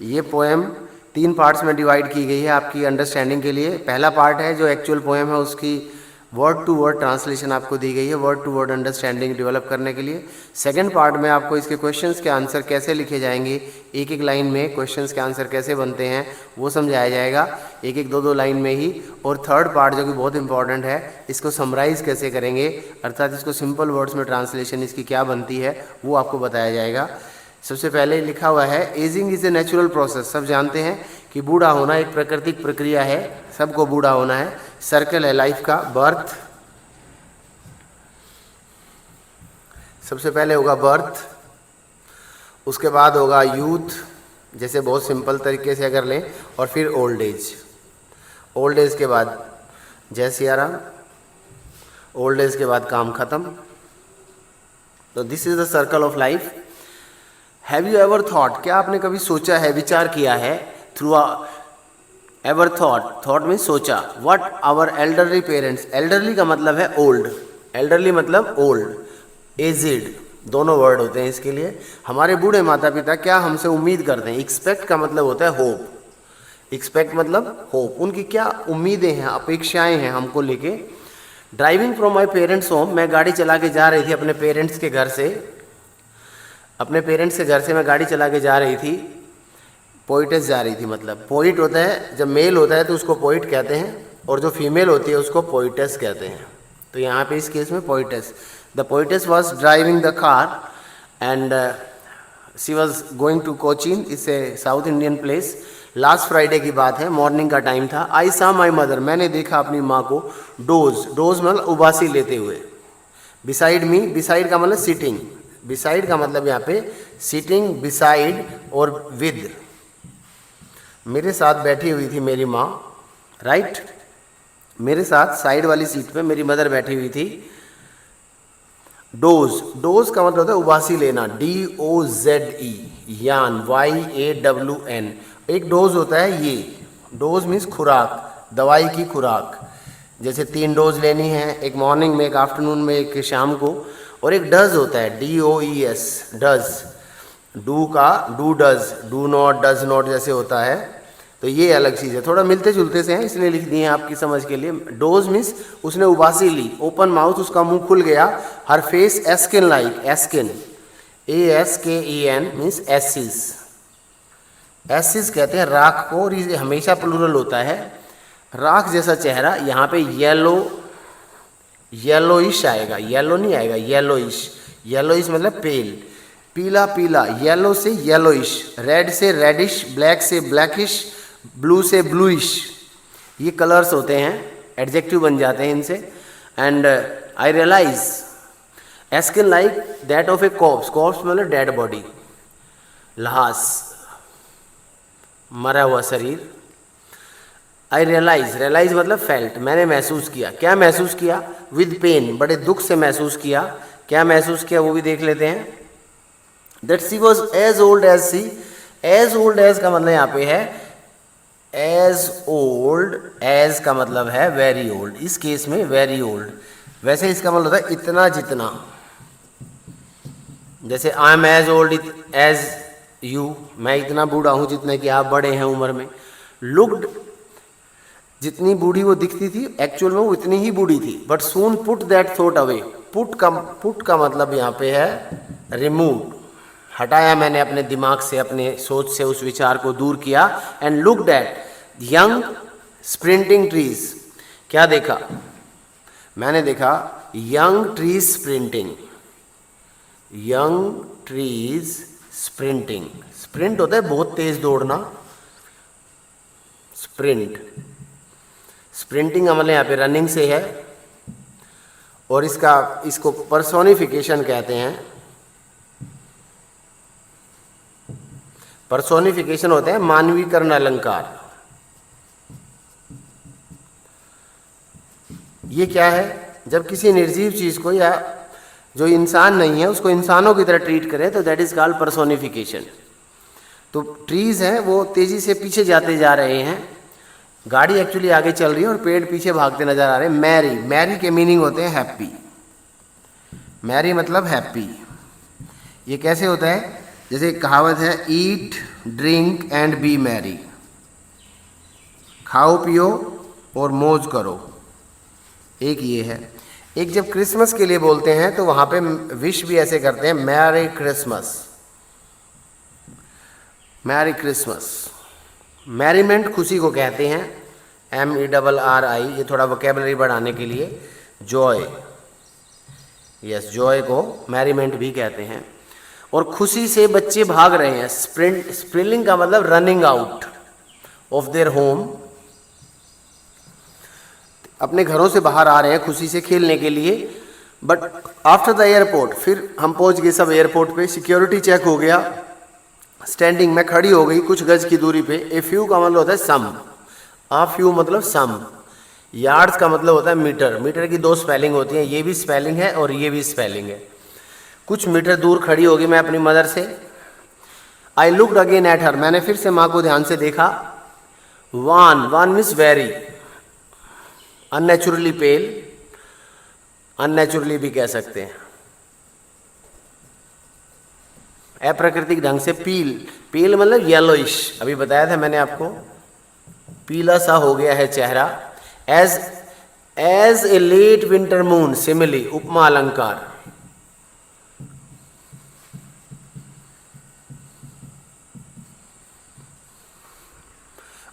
ये poem 3 parts में divide की गई है आपकी अंडरस्टैंडिंग के लिए। पहला पार्ट है जो एक्चुअल पोएम है, उसकी वर्ड टू वर्ड ट्रांसलेशन आपको दी गई है, word to word understanding develop करने के लिए। सेकंड पार्ट में आपको इसके क्वेश्चंस के आंसर कैसे लिखे जाएंगे, एक एक लाइन में क्वेश्चंस के आंसर कैसे बनते हैं वो समझाया जाएगा, एक एक 2-2 लाइन में ही। और थर्ड पार्ट जो कि बहुत इंपॉर्टेंट है, इसको समराइज कैसे करेंगे, अर्थात इसको सिंपल वर्ड्स में ट्रांसलेशन इसकी क्या बनती है वो आपको बताया जाएगा। सबसे पहले लिखा हुआ है ageing is a natural process. सब जानते हैं कि बूढ़ा होना एक प्राकृतिक प्रक्रिया है, सबको बूढ़ा होना है। सर्कल है लाइफ का, बर्थ, सबसे पहले होगा बर्थ, उसके बाद होगा यूथ, जैसे बहुत सिंपल तरीके से अगर लें, और फिर ओल्ड एज। ओल्ड एज के बाद जय सिया राम, ओल्ड एज के बाद काम खत्म। तो this is the circle of life. Have you ever thought, क्या आपने कभी सोचा है, विचार किया है, थ्रू एवर थॉट, थॉट में सोचा, what our elderly parents, elderly का मतलब है ओल्ड, एल्डरली मतलब ओल्ड, एजिड, दोनों वर्ड होते हैं इसके लिए। हमारे बूढ़े माता पिता क्या हमसे उम्मीद करते हैं। एक्सपेक्ट का मतलब होता है होप, एक्सपेक्ट मतलब होप, उनकी क्या उम्मीदें हैं, अपेक्षाएं हैं हमको लेके। Driving from my parents home, मैं गाड़ी चला के जा रही थी अपने पेरेंट्स के घर से, अपने पेरेंट्स के घर से मैं गाड़ी चला के जा रही थी, पोइटेस जा रही थी। मतलब पोइट होता है, जब मेल होता है तो उसको पोइट कहते हैं, और जो फीमेल होती है उसको पोइटेस कहते हैं। तो यहाँ पे इस केस में poetess, the poetess was driving the car and she was going to Cochin, it's a South Indian place. Last Friday की बात है, मॉर्निंग का टाइम था। आई सा माई मदर, मैंने देखा अपनी माँ को, डोज, डोज मतलब उबासी लेते हुए। बिसाइड मी, बिसाइड का मतलब सिटिंग, बिसाइड का मतलब यहाँ पे सिटिंग, बिसाइड और विद, मेरे साथ बैठी हुई थी मेरी माँ, राइट, मेरे साथ साइड वाली सीट पे मेरी मदर बैठी हुई थी। डोज, डोज का मतलब होता है उबासी लेना, DOZE, यान, YAWN। एक डोज होता है ये, डोज मीन्स खुराक, दवाई की खुराक, जैसे 3 डोज लेनी है, एक मॉर्निंग में, एक आफ्टरनून में, एक शाम को। और एक डज होता है, DOES, डज, डू का do does, do not, does not जैसे होता है, तो ये अलग चीज़ है, थोड़ा मिलते जुलते से हैं इसलिए लिख दिए हैं आपकी समझ के लिए। डोज मीन्स उसने उबासी ली, ओपन माउथ, उसका मुंह खुल गया। हर फेस एस्किन लाइक, एस्किन, ASKEN मीन्स एसिस, एसिस कहते हैं राख को, और ये हमेशा प्लूरल होता है। राख जैसा चेहरा, यहाँ पे येलो, येलोइश आएगा, येलो नहीं आएगा, येलोइश, येलोइश मतलब पेल, पीला पीला, येलो से येलोइश, रेड से रेडिश, ब्लैक से ब्लैकिश, ब्लू से ब्लूइश, ये कलर्स होते हैं, एडजेक्टिव बन जाते हैं इनसे। And I realise, ashen like that of a corpse, corpse मतलब डेड बॉडी, लाश, मरा हुआ शरीर। आई रियलाइज, रियलाइज मतलब फेल्ट, मैंने महसूस किया, क्या महसूस किया, विद पेन, बड़े दुख से महसूस किया। क्या महसूस किया वो भी देख लेते हैं। That she was as old as she, as old as का मतलब यहाँ पे है एज ओल्ड, एज का मतलब है वेरी ओल्ड, इस केस में वेरी ओल्ड। वैसे इसका मतलब होता है इतना जितना, जैसे I am as old as you, मैं इतना बूढ़ा हूं जितने कि आप बड़े हैं उम्र में। लुक्ड, जितनी बूढ़ी वो दिखती थी एक्चुअल में वो इतनी ही बूढ़ी थी। But soon put that thought away, put का मतलब यहाँ पे है रिमूव, हटाया मैंने अपने दिमाग से, अपने सोच से उस विचार को दूर किया। And looked at young sprinting trees, क्या देखा, मैंने देखा young trees sprinting, young trees sprinting, sprint होता है बहुत तेज दौड़ना, स्प्रिंट, स्प्रिंटिंग का मतलब यहाँ पे रनिंग से है, और इसको पर्सोनिफिकेशन कहते हैं। पर्सोनिफिकेशन होते हैं मानवीकरण अलंकार। ये क्या है, जब किसी निर्जीव चीज को या जो इंसान नहीं है उसको इंसानों की तरह ट्रीट करें तो दैट इज कॉल्ड पर्सोनिफिकेशन। तो ट्रीज हैं वो तेजी से पीछे जाते जा रहे हैं, गाड़ी एक्चुअली आगे चल रही है और पेड़ पीछे भागते नजर आ रहे हैं। मैरी, मैरी के मीनिंग होते हैं हैप्पी, मैरी मतलब हैप्पी। ये कैसे होता है, जैसे कहावत है, eat drink and B Mary, खाओ पियो और मौज करो, एक ये है। एक जब क्रिसमस के लिए बोलते हैं तो वहां पे विश भी ऐसे करते हैं, merry Christmas, merry Christmas. Merriment खुशी को कहते हैं, MERRI, ये थोड़ा वोकेबलरी बढ़ाने के लिए। जॉय, यस, जॉय को मैरीमेंट भी कहते हैं। और खुशी से बच्चे भाग रहे हैं, स्प्रिंटिंग का मतलब running out of their home, अपने घरों से बाहर आ रहे हैं खुशी से खेलने के लिए। बट आफ्टर द एयरपोर्ट, फिर हम पहुंच गए सब एयरपोर्ट पे, सिक्योरिटी चेक हो गया, स्टैंडिंग में खड़ी हो गई कुछ गज की दूरी पे। ए फ्यू का मतलब होता है सम, आ फ्यू मतलब सम, यार्ड्स का मतलब होता है मीटर। मीटर की दो स्पेलिंग होती हैं, ये भी स्पेलिंग है और ये भी स्पेलिंग है। कुछ मीटर दूर खड़ी होगी मैं अपनी मदर से। I looked again at her, मैंने फिर से माँ को ध्यान से देखा। Wan, wan means very, unnaturally pale, unnaturally भी कह सकते हैं, अप्राकृतिक ढंग से पील, पील मतलब येलोइश, अभी बताया था मैंने आपको, पीला सा हो गया है चेहरा। As a late winter moon, simile, उपमा अलंकार।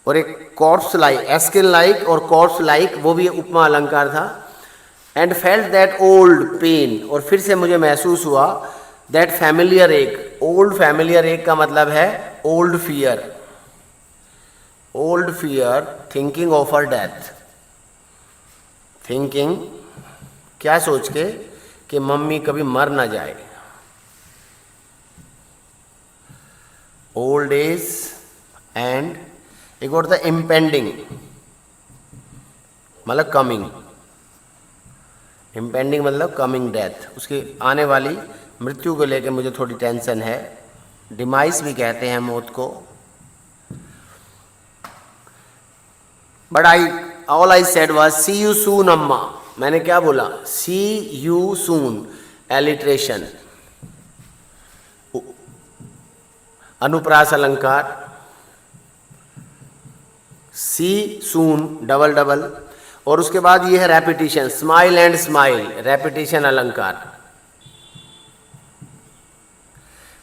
और एक कॉर्प्स लाइक, एस्किन लाइक और कॉर्प्स लाइक, वो भी उपमा अलंकार था। And felt that old pain, और फिर से मुझे महसूस हुआ that familiar ache. Old familiar ache का मतलब है old fear, old fear, thinking of her death, thinking, क्या सोच के कि मम्मी कभी मर ना जाए। ओल्ड एज एंड एक और था इम्पेंडिंग, मतलब कमिंग, इम्पेंडिंग मतलब कमिंग डेथ, उसकी आने वाली मृत्यु को लेकर मुझे थोड़ी टेंशन है। डिमाइस भी कहते हैं मौत को। But all I said was see you soon अम्मा, मैंने क्या बोला, सी यू सून, एलिट्रेशन, अनुप्रास अलंकार, सी सून डबल डबल, और उसके बाद ये है repetition, smile and smile, repetition अलंकार,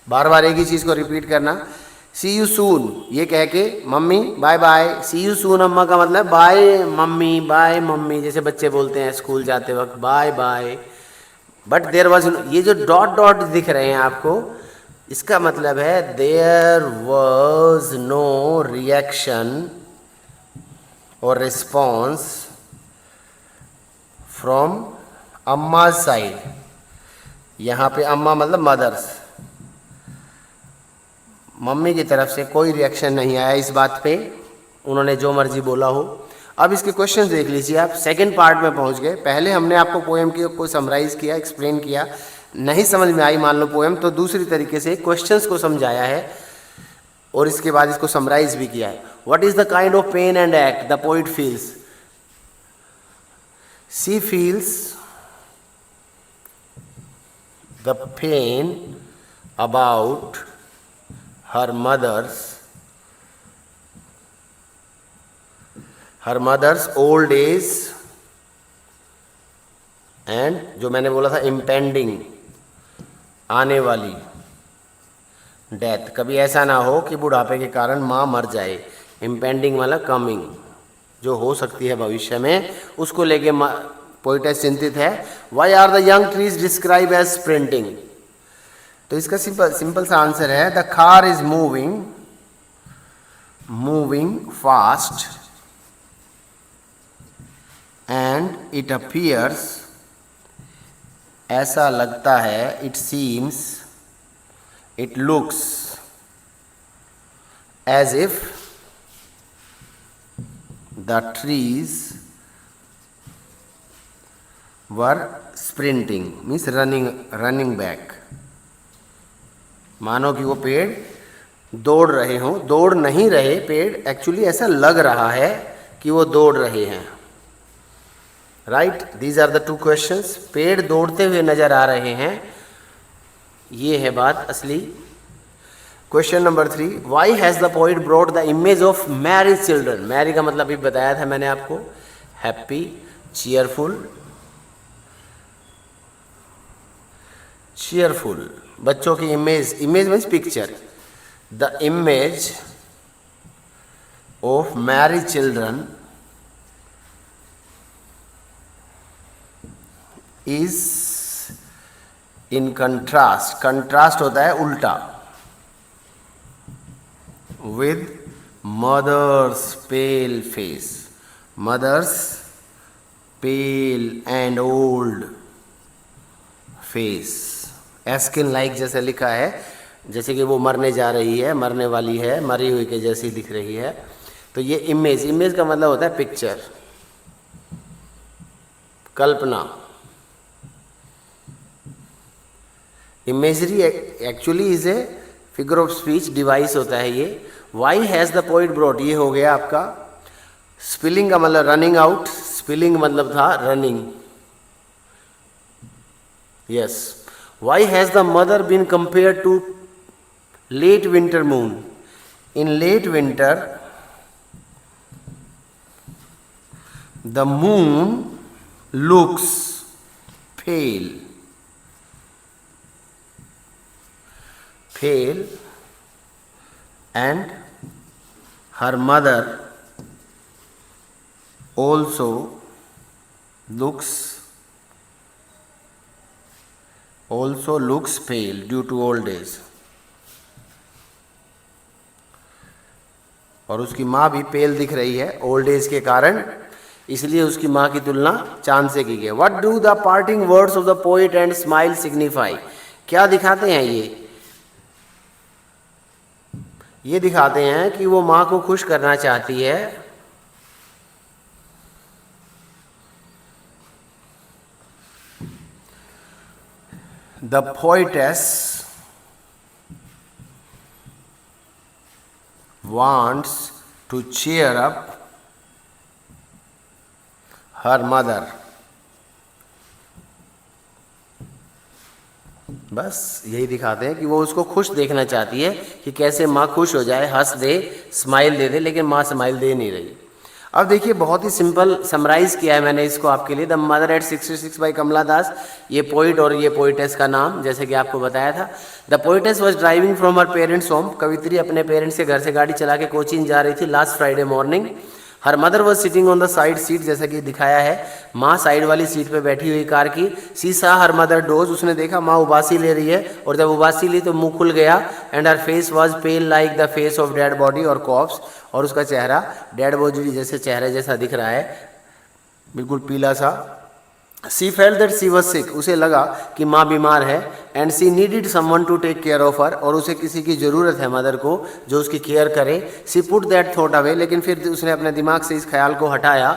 बार बार एक ही चीज को रिपीट करना। सी यू सून ये कह के मम्मी bye bye, see you soon अम्मा का मतलब बाय मम्मी, बाय मम्मी, जैसे बच्चे बोलते हैं स्कूल जाते वक्त bye bye. But there was, ये जो डॉट डॉट दिख रहे हैं आपको, इसका मतलब है देयर वाज नो रिएक्शन और रिस्पॉन्स फ्रॉम अम्मा साइड। यहाँ पे अम्मा मतलब मदर्स, मम्मी की तरफ से कोई रिएक्शन नहीं आया इस बात पे, उन्होंने जो मर्जी बोला हो। अब इसके क्वेश्चन देख लीजिए आप, सेकंड पार्ट में पहुंच गए। पहले हमने आपको पोएम को समराइज किया, एक्सप्लेन किया, नहीं समझ में आई मान लो पोएम, तो दूसरी तरीके से क्वेश्चंस को समझाया है और इसके बाद इसको समराइज भी किया है। What is the kind of pain and act the poet feels? She feels the pain about her mother's old age and जो मैंने बोला था impending, आने वाली डेथ। कभी ऐसा ना हो कि बुढ़ापे के कारण माँ मर जाए, impending वाला कमिंग, जो हो सकती है भविष्य में, उसको लेके पोइटेस चिंतित है। Why are the young trees described as sprinting? तो इसका सिंपल सा आंसर है, the car is moving fast and it appears, ऐसा लगता है, it seems, it looks as if the trees were sprinting, means running back, मानो कि वो पेड़ दौड़ रहे हों, दौड़ नहीं रहे पेड़, एक्चुअली ऐसा लग रहा है कि वो दौड़ रहे हैं। Right, these are the two questions. पेड़ दौड़ते हुए नजर आ रहे हैं, ये है बात असली। Question number 3, why has the poet brought the image of married children. Merry का मतलब भी बताया था मैंने आपको, हैप्पी, चीयरफुल, चीयरफुल बच्चों की image, image means picture, the image of married children is in contrast, contrast होता है उल्टा, with mother's pale face, mother's pale and old face, ashen like जैसे लिखा है, जैसे कि वो मरने जा रही है, मरने वाली है, मरी हुई के जैसी दिख रही है। तो ये इमेज, इमेज का मतलब होता है पिक्चर, कल्पना। Imagery actually is a figure of speech device होता है ये। Why has the poet brought, ये हो गया आपका। स्पिलिंग का मतलब रनिंग आउट, स्पिलिंग मतलब था running, yes. Why has the mother been compare to late winter moon, in late winter the moon looks pale, pale and her mother also looks pale due to old age। और उसकी माँ भी पेल दिख रही है old age के कारण, इसलिए उसकी माँ की तुलना चांद से की गई। What do the parting words of the poet and smile signify, क्या दिखाते हैं ये दिखाते हैं कि वो माँ को खुश करना चाहती है। The poetess wants to cheer up her mother। बस यही दिखाते हैं कि वो उसको खुश देखना चाहती है कि कैसे माँ खुश हो जाए, हंस दे, स्माइल दे दे, लेकिन माँ स्माइल दे नहीं रही। अब देखिए बहुत ही सिंपल समराइज किया है मैंने इसको आपके लिए। द मदर एट 66 बाई कमला दास, ये पोइट और ये पोइटेस का नाम जैसे कि आपको बताया था। The poetess was driving from her parents home, कवित्री अपने पेरेंट्स के घर से गाड़ी चला के कोचीन जा रही थी last Friday morning. Her mother was sitting on the side seat, जैसा कि दिखाया है माँ साइड वाली सीट पे बैठी हुई कार की। सी सा हर मदर डोज, उसने देखा माँ उबासी ले रही है, और जब उबासी ली तो मुंह खुल गया। And her face was pale like the face of dead body और कॉप्स, और उसका चेहरा डेड बॉडी जैसे चेहरे जैसा दिख रहा है, बिल्कुल पीला सा। She felt that she was sick, उसे लगा कि माँ बीमार है। And she needed someone to take care of her, और उसे किसी की ज़रूरत है मदर को जो उसकी केयर करे। सी पुट दैट थॉट अवे, लेकिन फिर उसने अपने दिमाग से इस ख्याल को हटाया।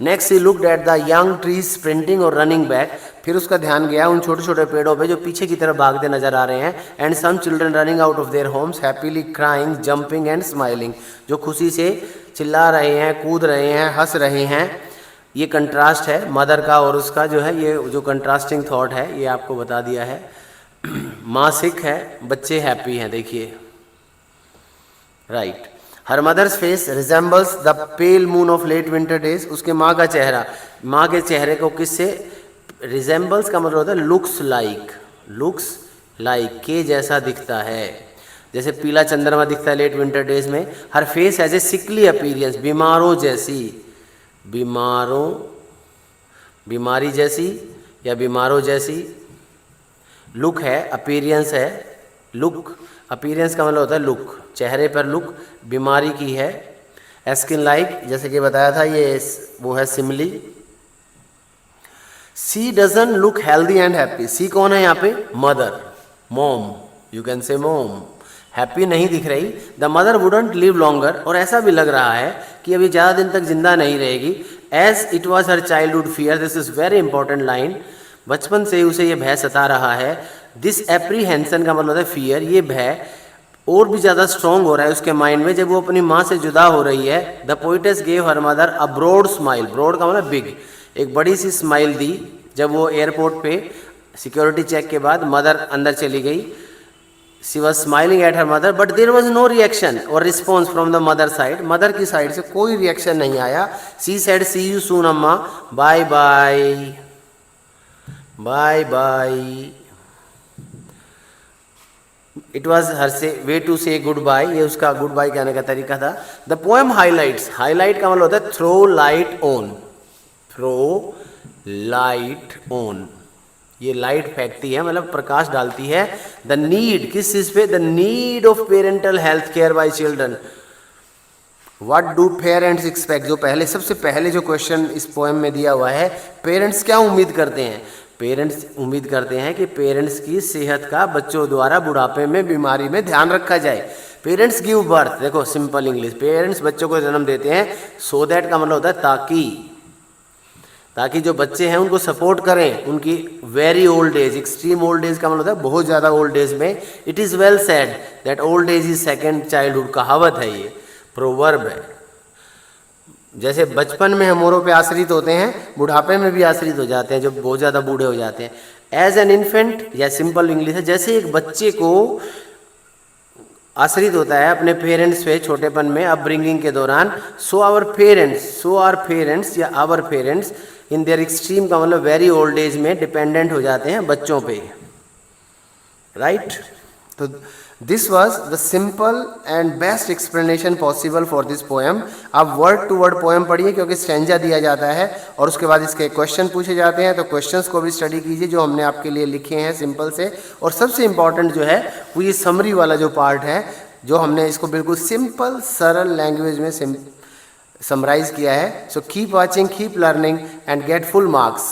Next she looked at the young trees sprinting और रनिंग बैक, फिर उसका ध्यान गया उन छोटे छोटे पेड़ों पे जो पीछे की तरफ भागते नजर आ रहे हैं। And some children running out of their homes happily crying jumping and smiling, जो खुशी से चिल्ला रहे हैं, कूद रहे हैं, हंस रहे हैं। ये कंट्रास्ट है मदर का और उसका जो है, ये जो कंट्रास्टिंग थॉट है ये आपको बता दिया है। माँ सिक है, बच्चे हैप्पी हैं, देखिए right. Her mother's face resembles the pale moon of late winter days, उसके माँ का चेहरा, माँ के चेहरे को किससे रिजेंबल्स का मतलब होता है लुक्स लाइक, लुक्स लाइक के जैसा दिखता है, जैसे पीला चंद्रमा दिखता है लेट विंटर डेज में। हर फेस एज ए सिकली अपीरियंस, बीमारों जैसी, बीमारी जैसी या बीमारों जैसी। लुक है, अपीरियंस है, लुक, अपीरियंस का मतलब होता है लुक, चेहरे पर लुक, बीमारी की है। स्किन लाइक जैसे कि बताया था ये वो है simile. She doesn't look healthy and happy, she कौन है यहाँ पे, mother, mom, you can say mom, happy नहीं दिख रही। The mother wouldn't live longer, और ऐसा भी लग रहा है कि अभी ज़्यादा दिन तक जिंदा नहीं रहेगी। As it was her childhood fear, this is very important line, बचपन से ही उसे ये भय सता रहा है। दिस एप्रीहेंशन का मतलब है फियर, ये भय और भी ज़्यादा स्ट्रॉन्ग हो रहा है उसके माइंड में जब वो अपनी माँ से जुदा हो रही है। The poetess gave her mother a broad smile, broad का मतलब बिग, एक बड़ी सी स्माइल दी जब वो एयरपोर्ट पे सिक्योरिटी चेक के बाद मदर अंदर चली गई। She was smiling at her mother but there was no reaction और response from the mother side, mother की साइड से कोई रिएक्शन नहीं आया. She said see you soon Amma, bye bye bye bye. It was her say way to say goodbye, ये उसका good bye कहने का तरीका था. द पोएम हाईलाइट्स, हाईलाइट का मतलब होता है throw light on, throw light on, ये लाइट फेंकती है मतलब प्रकाश डालती है. द नीड, किस चीज पे? The need of parental health care bye children. What do parents expect, जो पहले सबसे पहले जो क्वेश्चन इस पोएम में दिया हुआ है, पेरेंट्स क्या उम्मीद करते हैं? पेरेंट्स उम्मीद करते हैं कि पेरेंट्स की सेहत का बच्चों द्वारा बुढ़ापे में, बीमारी में ध्यान रखा जाए. पेरेंट्स गिव बर्थ, देखो सिंपल इंग्लिश, पेरेंट्स बच्चों को जन्म देते हैं. सो दैट का मतलब होता है ताकि जो बच्चे हैं उनको सपोर्ट करें उनकी very old as, extreme old as का मतलब होता है बहुत ज़्यादा ओल्ड एज में. It is well said that old age is second childhood, कहावत है ये, प्रोवर्ब है. जैसे बचपन में हम औरों पे आश्रित होते हैं, बुढ़ापे में भी आश्रित हो जाते हैं जब बहुत ज़्यादा बूढ़े हो जाते हैं. एज एन इन्फेंट, या सिंपल इंग्लिश है, जैसे एक बच्चे को आश्रित होता है अपने पेरेंट्स पे छोटेपन में, अपब्रिंगिंग के दौरान, सो आवर पेरेंट्स या our parents in their extreme का मतलब वेरी ओल्ड एज में डिपेंडेंट हो जाते हैं बच्चों पे, राइट. तो this was the simple and best explanation possible for this poem. आप वर्ड टू वर्ड पोएम पढ़िए क्योंकि स्टैंजा दिया जाता है और उसके बाद इसके क्वेश्चन पूछे जाते हैं, तो क्वेश्चंस को भी स्टडी कीजिए जो हमने आपके लिए लिखे हैं सिंपल से. और सबसे इम्पॉर्टेंट जो है वो ये समरी वाला जो पार्ट है, जो हमने इसको बिल्कुल सिंपल सरल लैंग्वेज में समराइज किया है. So keep watching, keep learning and get full marks.